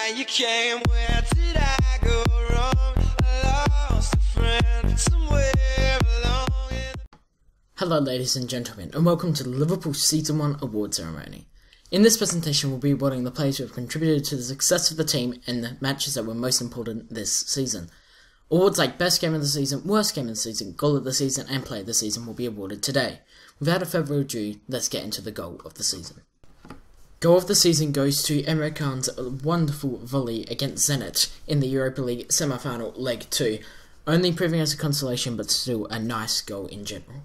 why you came, where did I go wrong? I lost a friend somewhere along in the... Hello ladies and gentlemen, and welcome to the Liverpool Season 1 award ceremony. In this presentation we'll be awarding the players who have contributed to the success of the team and the matches that were most important this season. Awards like Best Game of the Season, Worst Game of the Season, Goal of the Season and Player of the Season will be awarded today. Without further ado, let's get into the Goal of the Season. Goal of the Season goes to Emre Can's wonderful volley against Zenit in the Europa League semi-final Leg 2, only proving as a consolation but still a nice goal in general.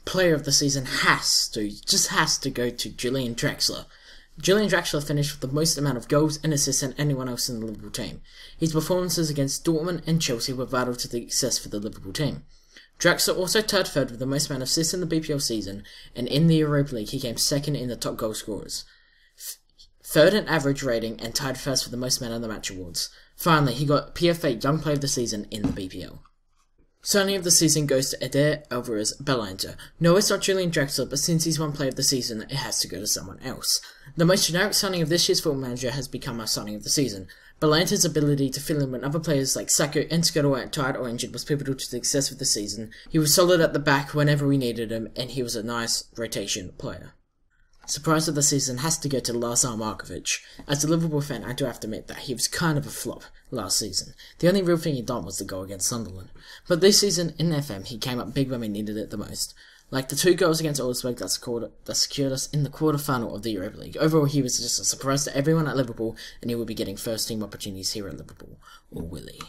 Player of the Season has to go to Julian Draxler. Julian Draxler finished with the most amount of goals and assists than anyone else in the Liverpool team. His performances against Dortmund and Chelsea were vital to the success for the Liverpool team. Draxler also tied third with the most amount of assists in the BPL season, and in the Europa League he came second in the top goal scorers. Third in average rating and tied first for the most man of the match awards. Finally, he got PFA Young Player of the Season in the BPL. Signing of the Season goes to Eder Alvarez Bellinter. No, it's not Julian Draxler, but since he's won Player of the Season, it has to go to someone else. The most generic signing of this year's Football Manager has become our signing of the season. Bellinter's ability to fill in when other players like Sacco and Scudder were tired or injured was pivotal to the success of the season. He was solid at the back whenever we needed him, and he was a nice rotation player. Surprise of the season has to go to Lazar Markovic. As a Liverpool fan, I do have to admit that he was kind of a flop last season. The only real thing he done was the goal against Sunderland. But this season, in FM, he came up big when we needed it the most. Like the 2 goals against Augsburg that secured us in the quarter-final of the Europa League. Overall, he was just a surprise to everyone at Liverpool, and he will be getting first-team opportunities here at Liverpool. Or will he?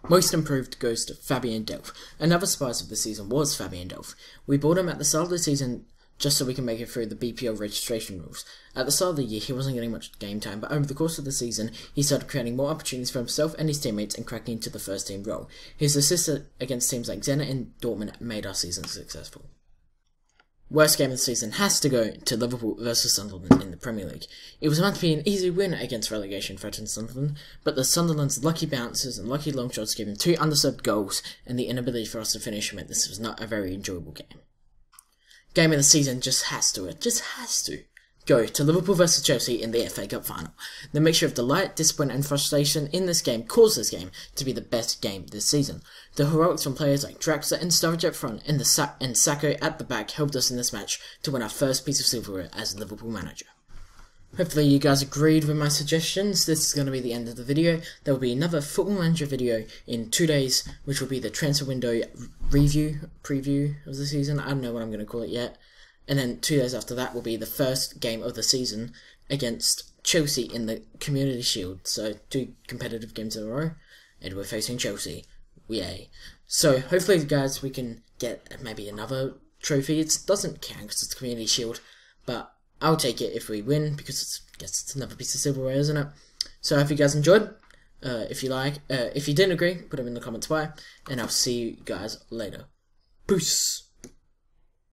Most improved goes to Fabian Delph. Another surprise of the season was Fabian Delph. We bought him at the start of the season just so we can make it through the BPL registration rules. At the start of the year, he wasn't getting much game time, but over the course of the season, he started creating more opportunities for himself and his teammates and cracking into the first team role. His assists against teams like Zenit and Dortmund made our season successful. Worst game of the season has to go to Liverpool vs Sunderland in the Premier League. It was meant to be an easy win against relegation-threatened Sunderland, but the Sunderland's lucky bounces and lucky long shots gave him 2 undeserved goals, and the inability for us to finish meant this was not a very enjoyable game. Game of the season just has to go to Liverpool vs Chelsea in the FA Cup final. The mixture of delight, discipline and frustration in this game caused this game to be the best game this season. The heroics from players like Draxler and Sturridge up front and Sacco at the back helped us in this match to win our first piece of silverware as Liverpool manager. Hopefully you guys agreed with my suggestions. This is going to be the end of the video. There will be another Football Manager video in 2 days, which will be the transfer window preview of the season. I don't know what I'm going to call it yet. And then 2 days after that will be the first game of the season against Chelsea in the Community Shield. So 2 competitive games in a row, and we're facing Chelsea. Yay. So hopefully guys we can get maybe another trophy. It doesn't count because it's Community Shield, but I'll take it if we win, because it's another piece of silverware, isn't it? So I hope you guys enjoyed. If you didn't agree, put them in the comments below, and I'll see you guys later. Peace!